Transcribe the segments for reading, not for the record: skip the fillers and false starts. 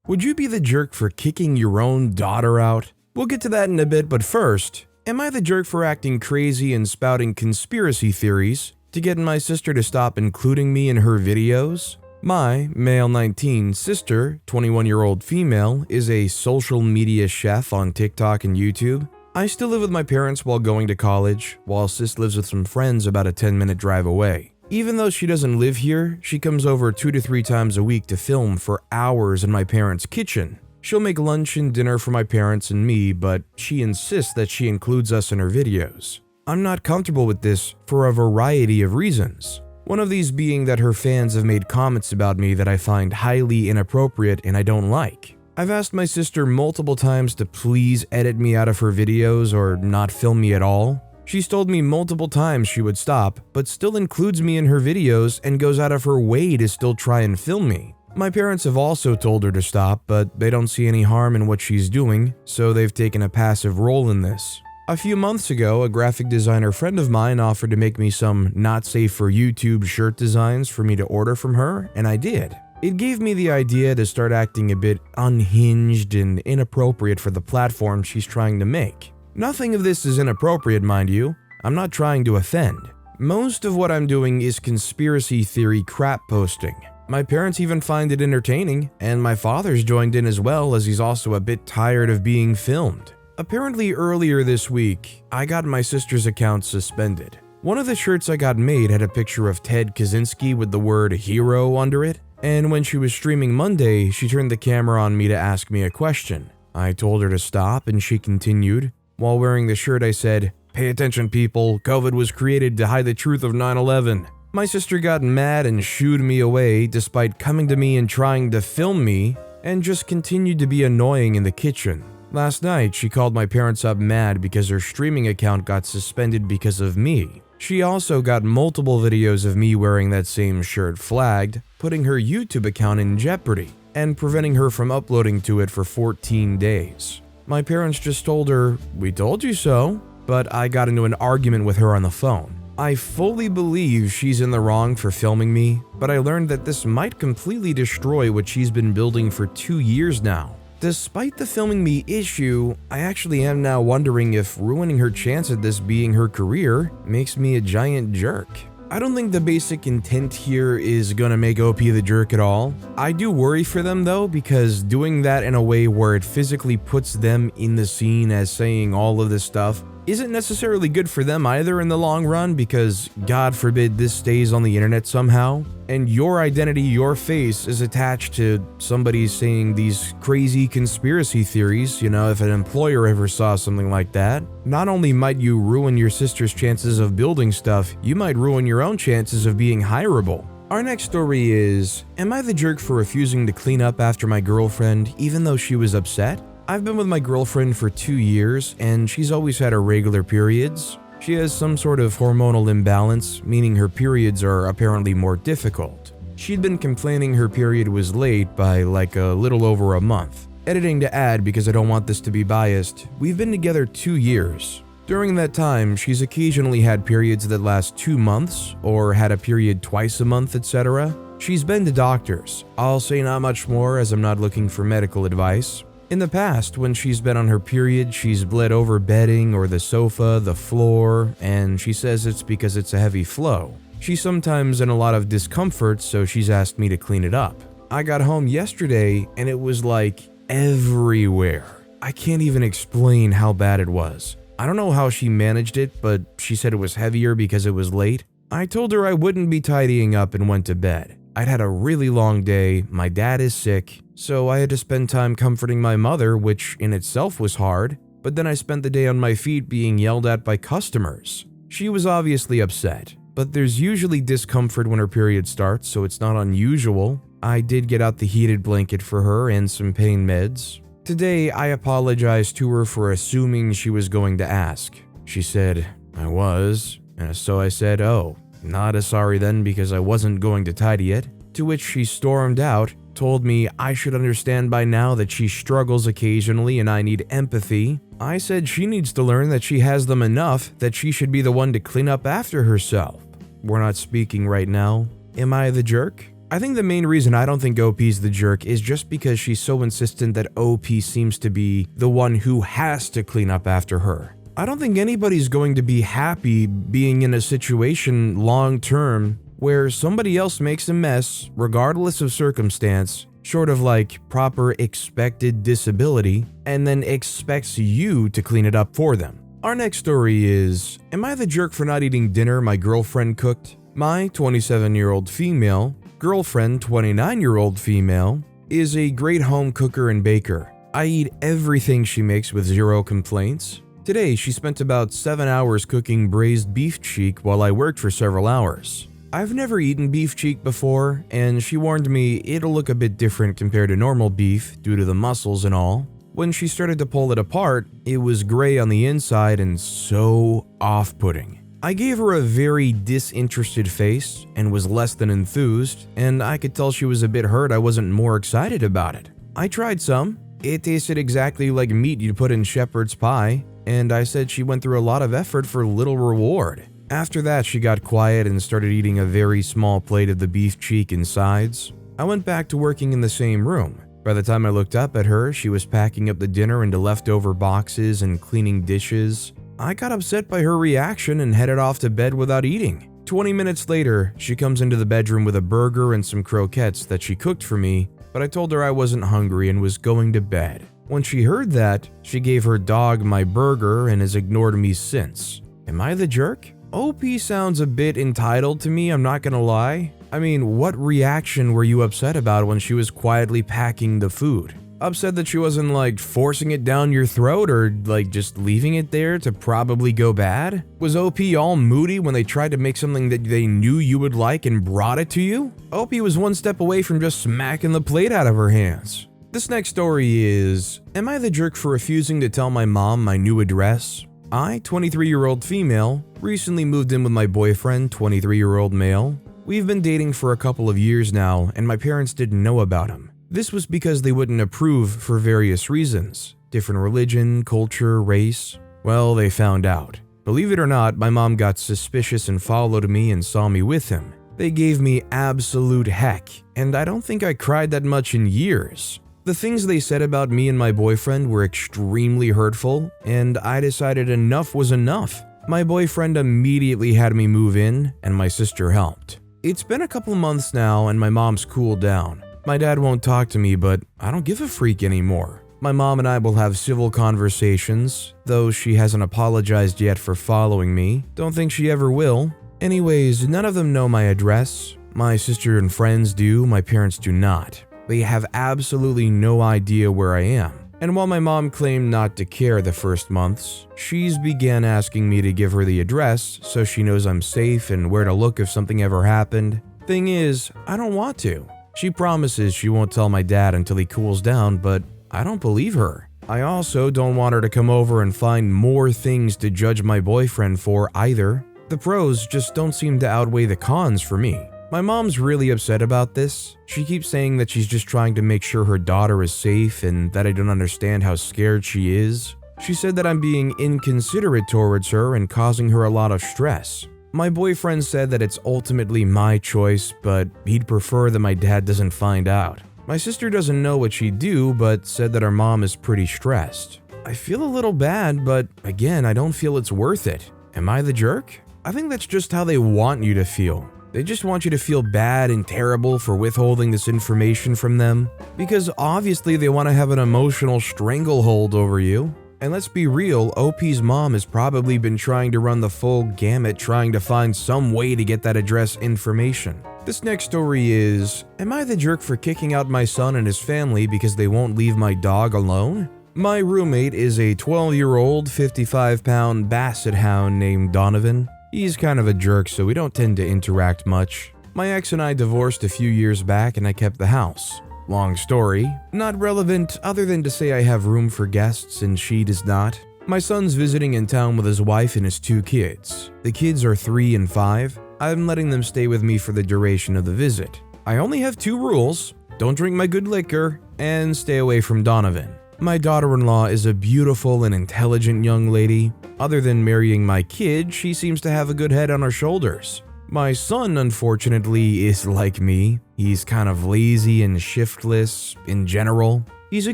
Would you be the jerk for kicking your own daughter out? We'll get to that in a bit, but first, am I the jerk for acting crazy and spouting conspiracy theories to get my sister to stop including me in her videos? My male 19 sister, 21-year-old female, is a social media chef on TikTok and YouTube. I still live with my parents while going to college, while sis lives with some friends about a 10-minute drive away. Even though she doesn't live here, she comes over 2 to 3 times a week to film for hours in my parents' kitchen. She'll make lunch and dinner for my parents and me, but she insists that she includes us in her videos. I'm not comfortable with this for a variety of reasons. One of these being that her fans have made comments about me that I find highly inappropriate and I don't like. I've asked my sister multiple times to please edit me out of her videos or not film me at all. She's told me multiple times she would stop, but still includes me in her videos and goes out of her way to still try and film me. My parents have also told her to stop, but they don't see any harm in what she's doing, so they've taken a passive role in this. A few months ago, a graphic designer friend of mine offered to make me some not safe for YouTube shirt designs for me to order from her, and I did. It gave me the idea to start acting a bit unhinged and inappropriate for the platform she's trying to make. Nothing of this is inappropriate, mind you. I'm not trying to offend. Most of what I'm doing is conspiracy theory crap posting. My parents even find it entertaining, and my father's joined in as well, as he's also a bit tired of being filmed. Apparently earlier this week, I got my sister's account suspended. One of the shirts I got made had a picture of Ted Kaczynski with the word hero under it, and when she was streaming Monday, she turned the camera on me to ask me a question. I told her to stop, and she continued. While wearing the shirt, I said, "Pay attention, people. COVID was created to hide the truth of 9/11. My sister got mad and shooed me away despite coming to me and trying to film me, and just continued to be annoying in the kitchen. Last night, she called my parents up mad because her streaming account got suspended because of me. She also got multiple videos of me wearing that same shirt flagged, putting her YouTube account in jeopardy, and preventing her from uploading to it for 14 days. My parents just told her, "We told you so," but I got into an argument with her on the phone. I fully believe she's in the wrong for filming me, but I learned that this might completely destroy what she's been building for 2 years now. Despite the filming me issue, I actually am now wondering if ruining her chance at this being her career makes me a giant jerk. I don't think the basic intent here is gonna make OP the jerk at all. I do worry for them though, because doing that in a way where it physically puts them in the scene as saying all of this stuff isn't necessarily good for them either in the long run, because God forbid this stays on the internet somehow, and your identity, your face is attached to somebody saying these crazy conspiracy theories. If an employer ever saw something like that, not only might you ruin your sister's chances of building stuff, you might ruin your own chances of being hireable. Our next story is, am I the jerk for refusing to clean up after my girlfriend even though she was upset? I've been with my girlfriend for 2 years, and she's always had irregular periods. She has some sort of hormonal imbalance, meaning her periods are apparently more difficult. She'd been complaining her period was late by like a little over a month. Editing to add, because I don't want this to be biased, we've been together 2 years. During that time, she's occasionally had periods that last 2 months, or had a period twice a month, etc. She's been to doctors. I'll say not much more as I'm not looking for medical advice. In the past, when she's been on her period, she's bled over bedding or the sofa, the floor, and she says it's because it's a heavy flow. She's sometimes in a lot of discomfort, so she's asked me to clean it up. I got home yesterday and it was like everywhere. I can't even explain how bad it was. I don't know how she managed it, but she said it was heavier because it was late. I told her I wouldn't be tidying up and went to bed. I'd had a really long day, my dad is sick, so I had to spend time comforting my mother, which in itself was hard, but then I spent the day on my feet being yelled at by customers. She was obviously upset, but there's usually discomfort when her period starts, so it's not unusual. I did get out the heated blanket for her and some pain meds. Today, I apologized to her for assuming she was going to ask. She said, "I was," and so I said, "Oh, not a sorry then, because I wasn't going to tidy it." To which she stormed out, told me I should understand by now that she struggles occasionally and I need empathy. I said she needs to learn that she has them enough, that she should be the one to clean up after herself. We're not speaking right now. Am I the jerk? I think the main reason I don't think OP's the jerk is just because she's so insistent that OP seems to be the one who has to clean up after her. I don't think anybody's going to be happy being in a situation long term where somebody else makes a mess regardless of circumstance, short of like proper expected disability, and then expects you to clean it up for them. Our next story is, am I the jerk for not eating dinner my girlfriend cooked? My 27-year-old female girlfriend, 29-year-old female, is a great home cooker and baker. I eat everything she makes with zero complaints. Today, she spent about 7 hours cooking braised beef cheek while I worked for several hours. I've never eaten beef cheek before, and she warned me it'll look a bit different compared to normal beef due to the muscles and all. When she started to pull it apart, it was gray on the inside and so off-putting. I gave her a very disinterested face and was less than enthused, and I could tell she was a bit hurt I wasn't more excited about it. I tried some. It tasted exactly like meat you'd put in shepherd's pie, and I said she went through a lot of effort for little reward. After that, she got quiet and started eating a very small plate of the beef cheek and sides. I went back to working in the same room. By the time I looked up at her, she was packing up the dinner into leftover boxes and cleaning dishes. I got upset by her reaction and headed off to bed without eating. 20 minutes later, she comes into the bedroom with a burger and some croquettes that she cooked for me, but I told her I wasn't hungry and was going to bed. When she heard that, she gave her dog my burger and has ignored me since. Am I the jerk? OP sounds a bit entitled to me, I'm not gonna lie. I mean, what reaction were you upset about when she was quietly packing the food? Upset that she wasn't like forcing it down your throat or like just leaving it there to probably go bad? Was OP all moody when they tried to make something that they knew you would like and brought it to you? OP was one step away from just smacking the plate out of her hands. This next story is, am I the jerk for refusing to tell my mom my new address? I, 23-year-old female, recently moved in with my boyfriend, 23-year-old male. We've been dating for a couple of years now, and my parents didn't know about him. This was because they wouldn't approve for various reasons. Different religion, culture, race. Well, they found out. Believe it or not, my mom got suspicious and followed me and saw me with him. They gave me absolute heck, and I don't think I cried that much in years. The things they said about me and my boyfriend were extremely hurtful, and I decided enough was enough. My boyfriend immediately had me move in, and my sister helped. It's been a couple months now, and my mom's cooled down. My dad won't talk to me, but I don't give a freak anymore. My mom and I will have civil conversations, though she hasn't apologized yet for following me. Don't think she ever will. Anyways, none of them know my address. My sister and friends do, my parents do not. They have absolutely no idea where I am. And while my mom claimed not to care the first months, she's began asking me to give her the address so she knows I'm safe and where to look if something ever happened. Thing is, I don't want to. She promises she won't tell my dad until he cools down, but I don't believe her. I also don't want her to come over and find more things to judge my boyfriend for either. The pros just don't seem to outweigh the cons for me. My mom's really upset about this. She keeps saying that she's just trying to make sure her daughter is safe and that I don't understand how scared she is. She said that I'm being inconsiderate towards her and causing her a lot of stress. My boyfriend said that it's ultimately my choice, but he'd prefer that my dad doesn't find out. My sister doesn't know what she'd do, but said that our mom is pretty stressed. I feel a little bad, but again, I don't feel it's worth it. Am I the jerk? I think that's just how they want you to feel. They just want you to feel bad and terrible for withholding this information from them, because obviously they want to have an emotional stranglehold over you. And let's be real, OP's mom has probably been trying to run the full gamut trying to find some way to get that address information. This next story is, am I the jerk for kicking out my son and his family because they won't leave my dog alone? My roommate is a 12-year-old, 55-pound basset hound named Donovan. He's kind of a jerk, so we don't tend to interact much. My ex and I divorced a few years back and I kept the house. Long story, not relevant other than to say I have room for guests and she does not. My son's visiting in town with his wife and his 2 kids. The kids are 3 and 5. I'm letting them stay with me for the duration of the visit. I only have 2 rules: don't drink my good liquor and stay away from Donovan. My daughter-in-law is a beautiful and intelligent young lady. Other than marrying my kid, she seems to have a good head on her shoulders. My son, unfortunately, is like me. He's kind of lazy and shiftless in general. He's a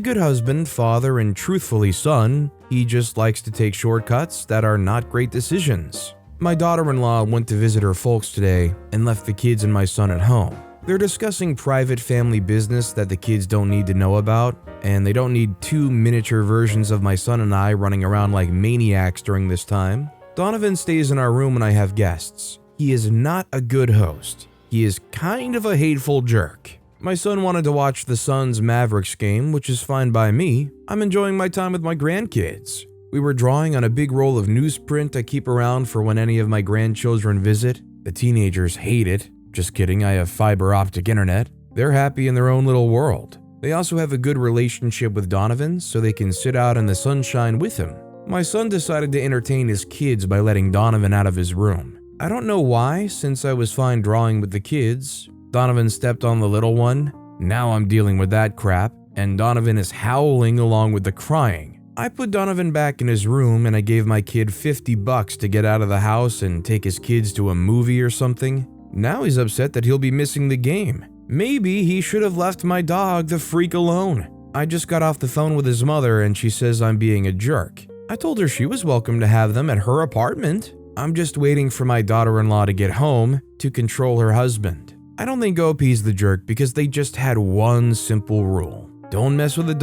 good husband, father, and truthfully son. He just likes to take shortcuts that are not great decisions. My daughter-in-law went to visit her folks today and left the kids and my son at home. They're discussing private family business that the kids don't need to know about, and they don't need two miniature versions of my son and I running around like maniacs during this time. Donovan stays in our room when I have guests. He is not a good host. He is kind of a hateful jerk. My son wanted to watch the Suns Mavericks game, which is fine by me. I'm enjoying my time with my grandkids. We were drawing on a big roll of newsprint I keep around for when any of my grandchildren visit. The teenagers hate it. Just kidding, I have fiber optic internet. They're happy in their own little world. They also have a good relationship with Donovan, so they can sit out in the sunshine with him. My son decided to entertain his kids by letting Donovan out of his room. I don't know why, since I was fine drawing with the kids. Donovan stepped on the little one. Now I'm dealing with that crap, and Donovan is howling along with the crying. I put Donovan back in his room and I gave my kid $50 to get out of the house and take his kids to a movie or something. Now he's upset that he'll be missing the game. Maybe he should have left my dog the freak alone. I just got off the phone with his mother and she says I'm being a jerk. I told her she was welcome to have them at her apartment. I'm just waiting for my daughter-in-law to get home to control her husband. I don't think OP's the jerk because they just had one simple rule. Don't mess with the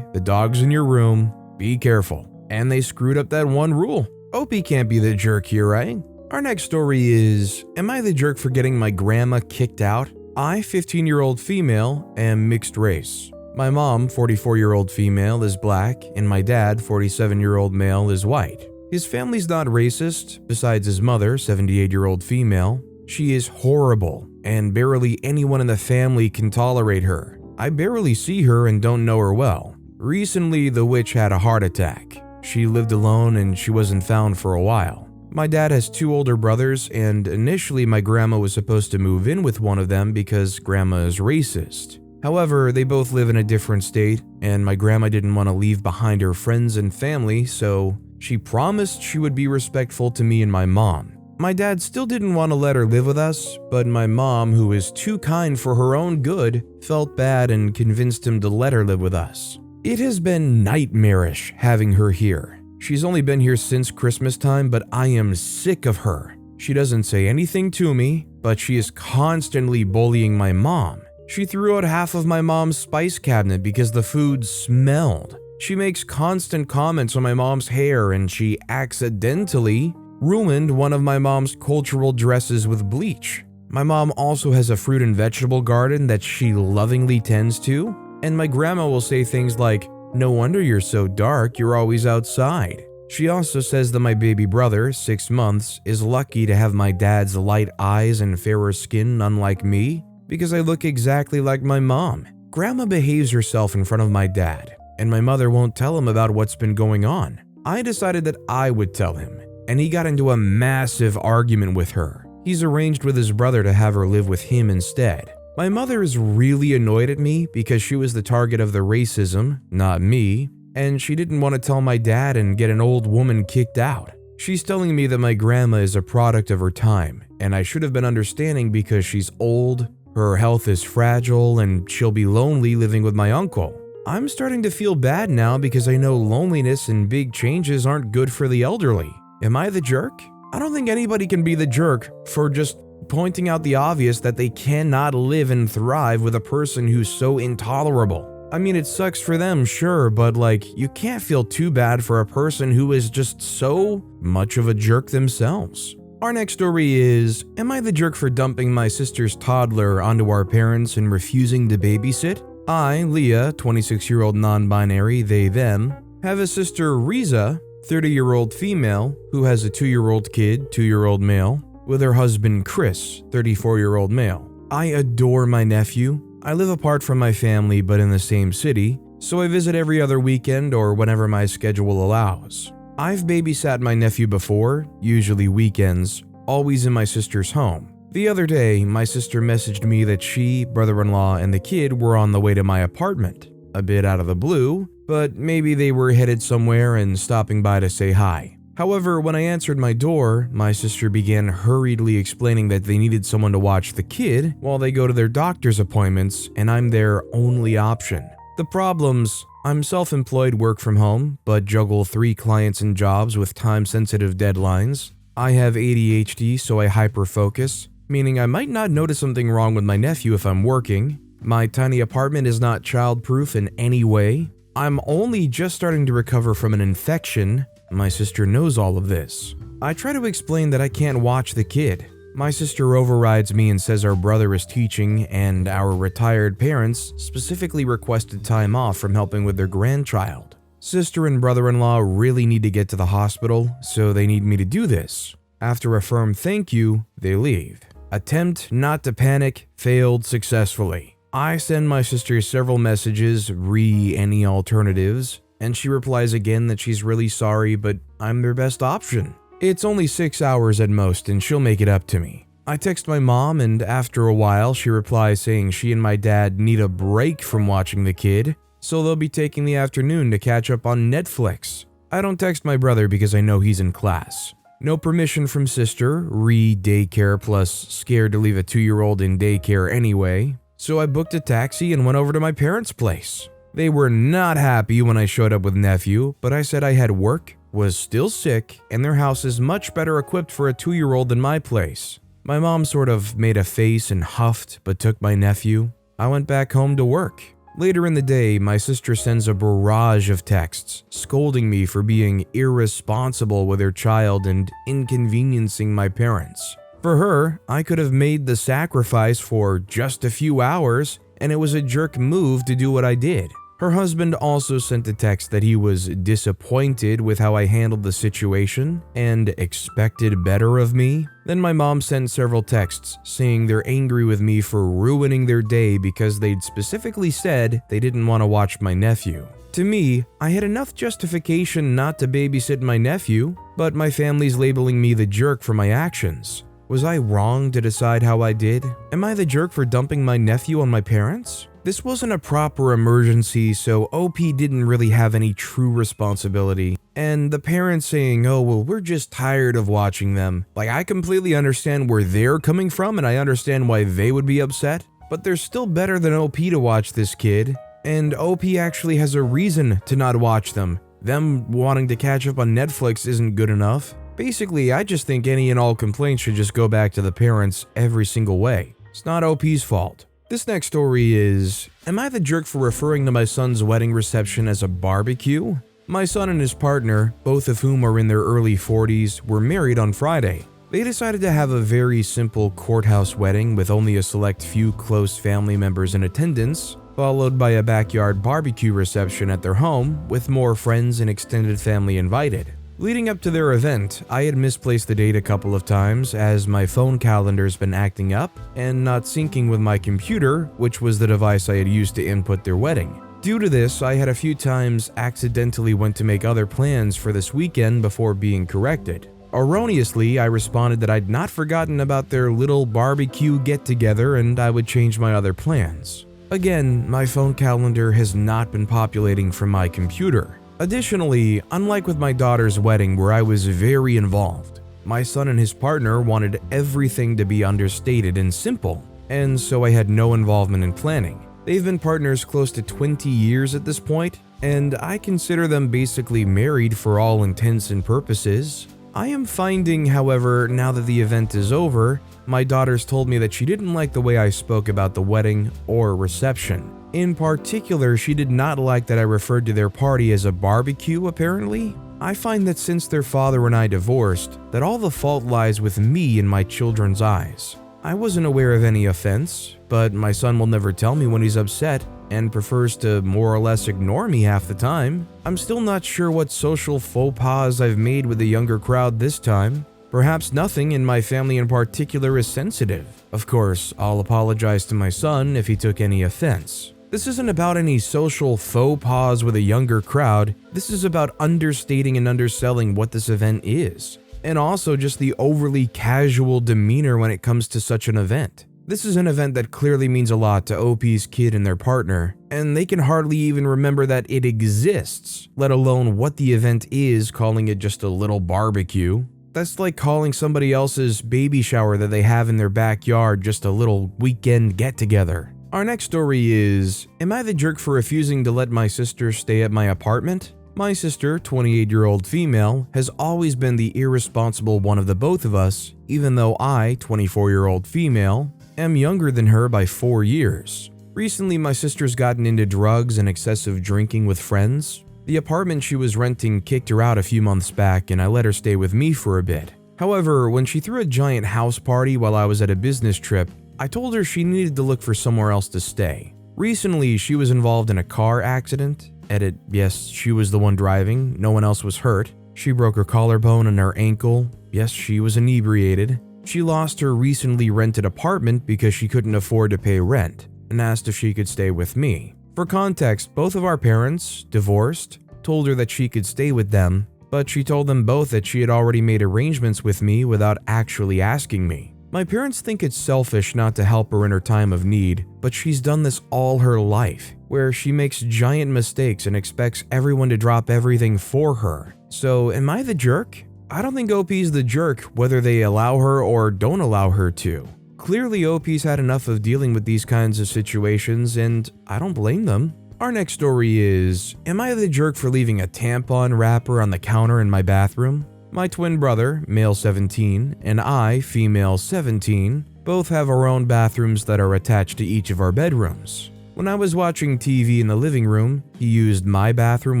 dog's in your room, be careful. And they screwed up that one rule. OP can't be the jerk here, right? Our next story is, am I the jerk for getting my grandma kicked out? I, 15-year-old female, am mixed race. My mom, 44-year-old female, is black, and my dad, 47-year-old male, is white. His family's not racist, besides his mother, 78-year-old female. She is horrible, and barely anyone in the family can tolerate her. I barely see her and don't know her well. Recently, the witch had a heart attack. She lived alone and she wasn't found for a while. My dad has two older brothers, and initially my grandma was supposed to move in with one of them because grandma is racist. However, they both live in a different state, and my grandma didn't want to leave behind her friends and family, so she promised she would be respectful to me and my mom. My dad still didn't want to let her live with us, but my mom, who is too kind for her own good, felt bad and convinced him to let her live with us. It has been nightmarish having her here. She's only been here since Christmas time, but I am sick of her. She doesn't say anything to me, but she is constantly bullying my mom. She threw out half of my mom's spice cabinet because the food smelled. She makes constant comments on my mom's hair, and she accidentally ruined one of my mom's cultural dresses with bleach. My mom also has a fruit and vegetable garden that she lovingly tends to, and my grandma will say things like, "No wonder you're so dark, you're always outside." She also says that my baby brother, 6 months, is lucky to have my dad's light eyes and fairer skin unlike me, because I look exactly like my mom. Grandma behaves herself in front of my dad, and my mother won't tell him about what's been going on. I decided that I would tell him, and he got into a massive argument with her. He's arranged with his brother to have her live with him instead. My mother is really annoyed at me because she was the target of the racism, not me, and she didn't want to tell my dad and get an old woman kicked out. She's telling me that my grandma is a product of her time, and I should have been understanding because she's old, her health is fragile, and she'll be lonely living with my uncle. I'm starting to feel bad now because I know loneliness and big changes aren't good for the elderly. Am I the jerk? I don't think anybody can be the jerk for just pointing out the obvious that they cannot live and thrive with a person who's so intolerable. I mean, it sucks for them, sure, but you can't feel too bad for a person who is just so much of a jerk themselves. Our next story is, am I the jerk for dumping my sister's toddler onto our parents and refusing to babysit? I, Leah, 26-year-old non-binary, they, them, have a sister, Riza, 30-year-old female, who has a 2-year-old kid, 2-year-old male, with her husband, Chris, 34-year-old male. I adore my nephew. I live apart from my family but in the same city, so I visit every other weekend or whenever my schedule allows. I've babysat my nephew before, usually weekends, always in my sister's home. The other day, my sister messaged me that she, brother-in-law, and the kid were on the way to my apartment. A bit out of the blue, but maybe they were headed somewhere and stopping by to say hi. However, when I answered my door, my sister began hurriedly explaining that they needed someone to watch the kid while they go to their doctor's appointments, and I'm their only option. The problems: I'm self-employed, work from home, but juggle 3 clients and jobs with time-sensitive deadlines. I have ADHD, so I hyper-focus, meaning I might not notice something wrong with my nephew if I'm working. My tiny apartment is not child-proof in any way. I'm only just starting to recover from an infection. My sister knows all of this. I try to explain that I can't watch the kid. My sister overrides me and says our brother is teaching and our retired parents specifically requested time off from helping with their grandchild. Sister and brother-in-law really need to get to the hospital, so they need me to do this. After a firm thank you, they leave. Attempt not to panic failed successfully. I send my sister several messages, any alternatives, and she replies again that she's really sorry, but I'm their best option. It's only 6 hours at most, and she'll make it up to me. I text my mom, and after a while, she replies saying she and my dad need a break from watching the kid, so they'll be taking the afternoon to catch up on Netflix. I don't text my brother because I know he's in class. No permission from sister, daycare plus scared to leave a 2-year-old in daycare anyway, so I booked a taxi and went over to my parents' place. They were not happy when I showed up with nephew, but I said I had work, was still sick, and their house is much better equipped for a 2-year-old than my place. My mom sort of made a face and huffed, but took my nephew. I went back home to work. Later in the day, my sister sends a barrage of texts, scolding me for being irresponsible with her child and inconveniencing my parents. For her, I could have made the sacrifice for just a few hours, and it was a jerk move to do what I did. Her husband also sent a text that he was disappointed with how I handled the situation and expected better of me. Then my mom sent several texts saying they're angry with me for ruining their day because they'd specifically said they didn't want to watch my nephew. To me, I had enough justification not to babysit my nephew, but my family's labeling me the jerk for my actions. Was I wrong to decide how I did? Am I the jerk for dumping my nephew on my parents? This wasn't a proper emergency, so OP didn't really have any true responsibility. And the parents saying, oh, well, we're just tired of watching them. Like, I completely understand where they're coming from and I understand why they would be upset, but they're still better than OP to watch this kid. And OP actually has a reason to not watch them. Them wanting to catch up on Netflix isn't good enough. Basically, I just think any and all complaints should just go back to the parents every single way. It's not OP's fault. This next story is, am I the jerk for referring to my son's wedding reception as a barbecue? My son and his partner, both of whom are in their early 40s, were married on Friday. They decided to have a very simple courthouse wedding with only a select few close family members in attendance, followed by a backyard barbecue reception at their home with more friends and extended family invited. Leading up to their event, I had misplaced the date a couple of times as my phone calendar's been acting up and not syncing with my computer, which was the device I had used to input their wedding. Due to this, I had a few times accidentally went to make other plans for this weekend before being corrected. Erroneously, I responded that I'd not forgotten about their little barbecue get-together and I would change my other plans. Again, my phone calendar has not been populating from my computer. Additionally, unlike with my daughter's wedding where I was very involved, my son and his partner wanted everything to be understated and simple, and so I had no involvement in planning. They've been partners close to 20 years at this point, and I consider them basically married for all intents and purposes. I am finding, however, now that the event is over, my daughters told me that she didn't like the way I spoke about the wedding or reception. In particular, she did not like that I referred to their party as a barbecue, apparently. I find that since their father and I divorced, that all the fault lies with me in my children's eyes. I wasn't aware of any offense, but my son will never tell me when he's upset and prefers to more or less ignore me half the time. I'm still not sure what social faux pas I've made with the younger crowd this time. Perhaps nothing in my family in particular is sensitive. Of course, I'll apologize to my son if he took any offense. This isn't about any social faux pas with a younger crowd. This is about understating and underselling what this event is, and also just the overly casual demeanor when it comes to such an event. This is an event that clearly means a lot to OP's kid and their partner, and they can hardly even remember that it exists, let alone what the event is, calling it just a little barbecue. That's like calling somebody else's baby shower that they have in their backyard just a little weekend get-together. Our next story is, am I the jerk for refusing to let my sister stay at my apartment? My sister, 28-year-old female, has always been the irresponsible one of the both of us, even though I, 24-year-old female, am younger than her by 4 years. Recently, my sister's gotten into drugs and excessive drinking with friends. The apartment she was renting kicked her out a few months back, and I let her stay with me for a bit. However, when she threw a giant house party while I was at a business trip, I told her she needed to look for somewhere else to stay. Recently, she was involved in a car accident. Edit, yes, she was the one driving, no one else was hurt. She broke her collarbone and her ankle. Yes, she was inebriated. She lost her recently rented apartment because she couldn't afford to pay rent, and asked if she could stay with me. For context, both of our parents, divorced, told her that she could stay with them, but she told them both that she had already made arrangements with me without actually asking me. My parents think it's selfish not to help her in her time of need, but she's done this all her life, where she makes giant mistakes and expects everyone to drop everything for her. So am I the jerk? I don't think OP's the jerk whether they allow her or don't allow her to. Clearly OP's had enough of dealing with these kinds of situations, and I don't blame them. Our next story is, am I the jerk for leaving a tampon wrapper on the counter in my bathroom? My twin brother, male 17, and I, female 17, both have our own bathrooms that are attached to each of our bedrooms. When I was watching TV in the living room, he used my bathroom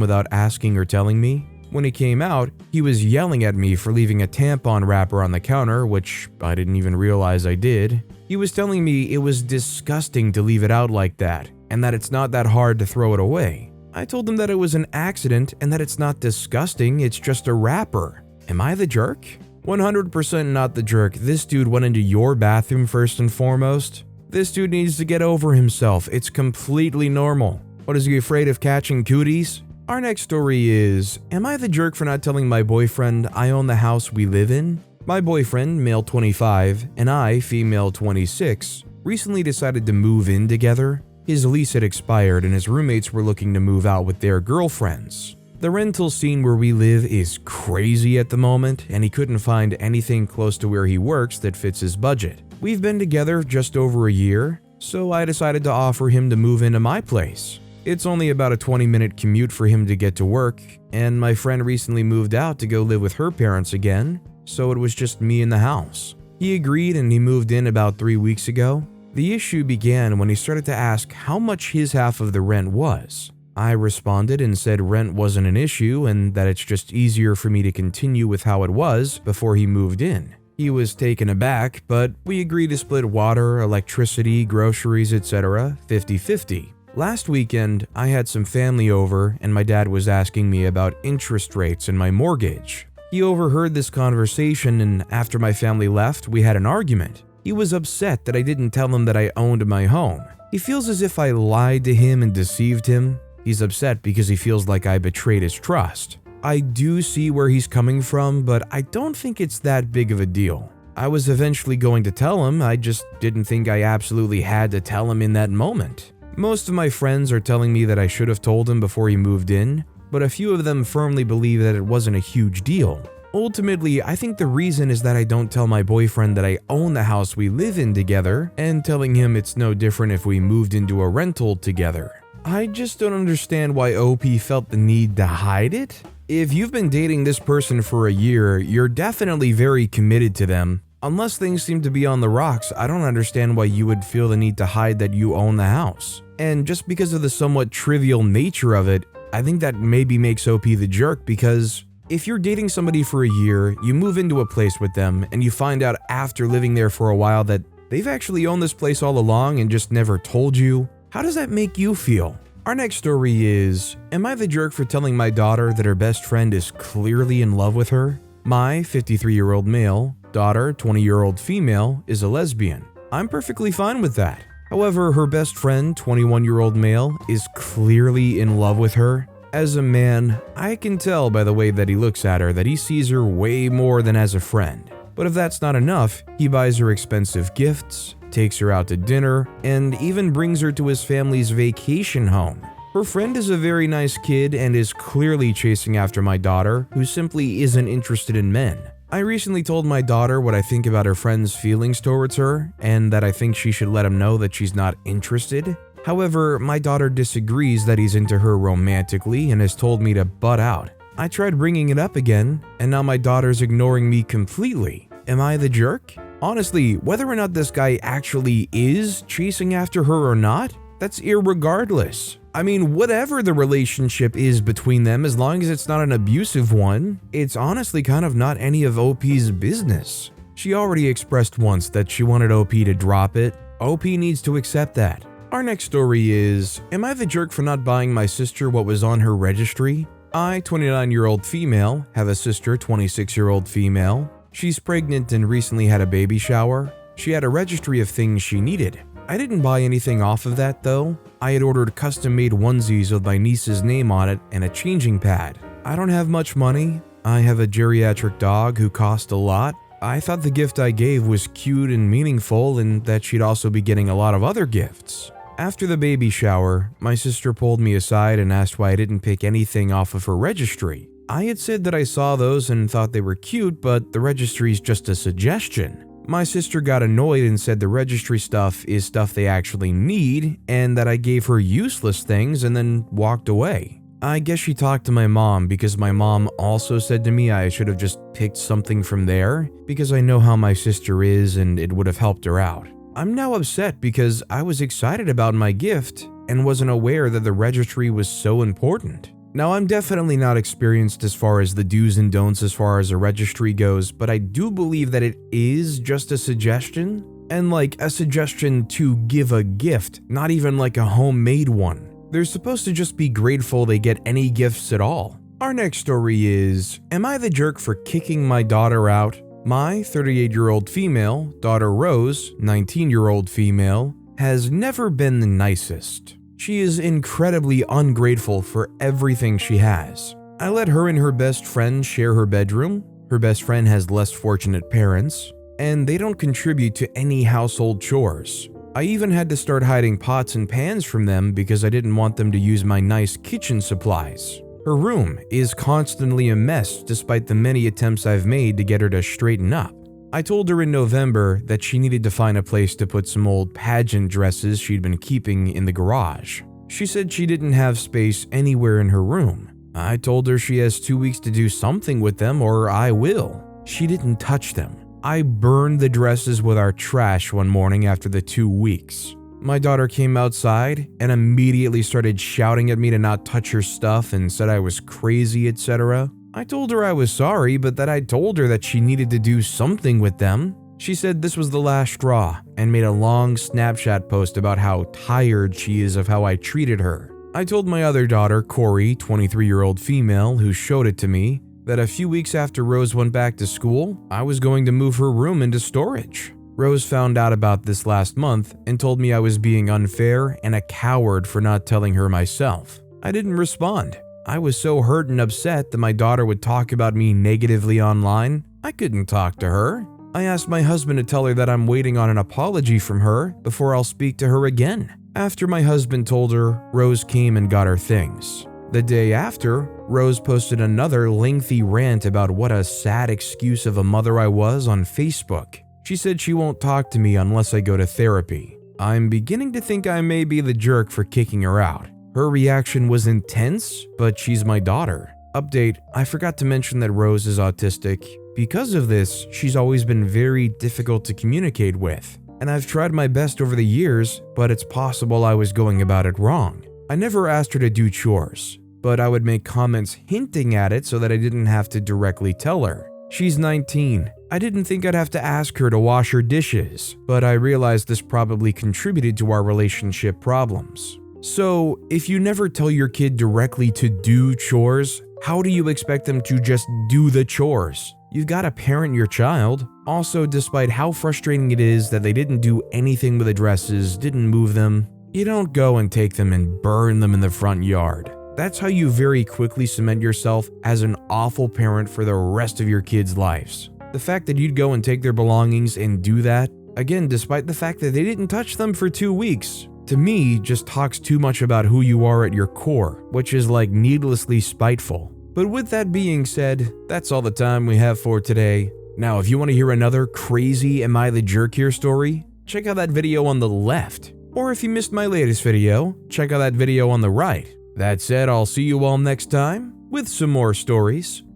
without asking or telling me. When he came out, he was yelling at me for leaving a tampon wrapper on the counter, which I didn't even realize I did. He was telling me it was disgusting to leave it out like that, and that it's not that hard to throw it away. I told him that it was an accident and that it's not disgusting, it's just a wrapper. Am I the jerk? 100% not the jerk. This dude went into your bathroom first and foremost. This dude needs to get over himself. It's completely normal. What, is he afraid of catching cooties? Our next story is, am I the jerk for not telling my boyfriend I own the house we live in? My boyfriend, male 25, and I, female 26, recently decided to move in together. His lease had expired and his roommates were looking to move out with their girlfriends. The rental scene where we live is crazy at the moment, and he couldn't find anything close to where he works that fits his budget. We've been together just over a year, so I decided to offer him to move into my place. It's only about a 20-minute commute for him to get to work, and my friend recently moved out to go live with her parents again, so it was just me in the house. He agreed and he moved in about 3 weeks ago. The issue began when he started to ask how much his half of the rent was. I responded and said rent wasn't an issue and that it's just easier for me to continue with how it was before he moved in. He was taken aback, but we agreed to split water, electricity, groceries, etc. 50-50. Last weekend, I had some family over and my dad was asking me about interest rates and my mortgage. He overheard this conversation, and after my family left, we had an argument. He was upset that I didn't tell him that I owned my home. He feels as if I lied to him and deceived him. He's upset because he feels like I betrayed his trust. I do see where he's coming from, but I don't think it's that big of a deal. I was eventually going to tell him, I just didn't think I absolutely had to tell him in that moment. Most of my friends are telling me that I should have told him before he moved in, but a few of them firmly believe that it wasn't a huge deal. Ultimately, I think the reason is that I don't tell my boyfriend that I own the house we live in together, and telling him it's no different if we moved into a rental together. I just don't understand why OP felt the need to hide it. If you've been dating this person for a year, you're definitely very committed to them. Unless things seem to be on the rocks, I don't understand why you would feel the need to hide that you own the house. And just because of the somewhat trivial nature of it, I think that maybe makes OP the jerk, because if you're dating somebody for a year, you move into a place with them, and you find out after living there for a while that they've actually owned this place all along and just never told you, how does that make you feel? Our next story is, am I the jerk for telling my daughter that her best friend is clearly in love with her? My 53-year-old male, daughter, 20-year-old female, is a lesbian. I'm perfectly fine with that. However, her best friend, 21-year-old male, is clearly in love with her. As a man, I can tell by the way that he looks at her that he sees her way more than as a friend. But if that's not enough, he buys her expensive gifts, takes her out to dinner, and even brings her to his family's vacation home. Her friend is a very nice kid and is clearly chasing after my daughter, who simply isn't interested in men. I recently told my daughter what I think about her friend's feelings towards her, and that I think she should let him know that she's not interested. However, my daughter disagrees that he's into her romantically and has told me to butt out. I tried bringing it up again, and now my daughter's ignoring me completely. Am I the jerk? Honestly, whether or not this guy actually is chasing after her or not, that's irregardless. I mean, whatever the relationship is between them, as long as it's not an abusive one, it's honestly kind of not any of OP's business. She already expressed once that she wanted OP to drop it. OP needs to accept that. Our next story is, am I the jerk for not buying my sister what was on her registry? I, 29-year-old female, have a sister, 26-year-old female. She's pregnant and recently had a baby shower. She had a registry of things she needed. I didn't buy anything off of that though. I had ordered custom-made onesies with my niece's name on it and a changing pad. I don't have much money. I have a geriatric dog who cost a lot. I thought the gift I gave was cute and meaningful and that she'd also be getting a lot of other gifts. After the baby shower, my sister pulled me aside and asked why I didn't pick anything off of her registry. I had said that I saw those and thought they were cute, but the registry's just a suggestion. My sister got annoyed and said the registry stuff is stuff they actually need and that I gave her useless things and then walked away. I guess she talked to my mom because my mom also said to me I should have just picked something from there because I know how my sister is and it would have helped her out. I'm now upset because I was excited about my gift and wasn't aware that the registry was so important. Now, I'm definitely not experienced as far as the do's and don'ts as far as a registry goes, but I do believe that it is just a suggestion, and like a suggestion to give a gift, not even like a homemade one. They're supposed to just be grateful they get any gifts at all. Our next story is, am I the jerk for kicking my daughter out? My 38-year-old female, daughter Rose, 19-year-old female, has never been the nicest. She is incredibly ungrateful for everything she has. I let her and her best friend share her bedroom. Her best friend has less fortunate parents, and they don't contribute to any household chores. I even had to start hiding pots and pans from them because I didn't want them to use my nice kitchen supplies. Her room is constantly a mess despite the many attempts I've made to get her to straighten up. I told her in November that she needed to find a place to put some old pageant dresses she'd been keeping in the garage. She said she didn't have space anywhere in her room. I told her she has 2 weeks to do something with them or I will. She didn't touch them. I burned the dresses with our trash one morning after the 2 weeks. My daughter came outside and immediately started shouting at me to not touch her stuff and said I was crazy, etc. I told her I was sorry, but that I told her that she needed to do something with them. She said this was the last straw and made a long Snapchat post about how tired she is of how I treated her. I told my other daughter, Corey, 23-year-old female, who showed it to me, that a few weeks after Rose went back to school, I was going to move her room into storage. Rose found out about this last month and told me I was being unfair and a coward for not telling her myself. I didn't respond. I was so hurt and upset that my daughter would talk about me negatively online. I couldn't talk to her. I asked my husband to tell her that I'm waiting on an apology from her before I'll speak to her again. After my husband told her, Rose came and got her things. The day after, Rose posted another lengthy rant about what a sad excuse of a mother I was on Facebook. She said she won't talk to me unless I go to therapy. I'm beginning to think I may be the jerk for kicking her out. Her reaction was intense, but she's my daughter. Update, I forgot to mention that Rose is autistic. Because of this, she's always been very difficult to communicate with. And I've tried my best over the years, but it's possible I was going about it wrong. I never asked her to do chores, but I would make comments hinting at it so that I didn't have to directly tell her. She's 19. I didn't think I'd have to ask her to wash her dishes, but I realized this probably contributed to our relationship problems. So, if you never tell your kid directly to do chores, how do you expect them to just do the chores? You've got to parent your child. Also, despite how frustrating it is that they didn't do anything with the dresses, didn't move them, you don't go and take them and burn them in the front yard. That's how you very quickly cement yourself as an awful parent for the rest of your kids' lives. The fact that you'd go and take their belongings and do that Again, despite the fact that they didn't touch them for 2 weeks, to me just talks too much about who you are at your core, which is like needlessly spiteful. But with that being said, that's all the time we have for today. Now, if you want to hear another crazy Am I the Jerk Here story, check out that video on the left. Or if you missed my latest video, check out that video on the right. That said, I'll see you all next time with some more stories.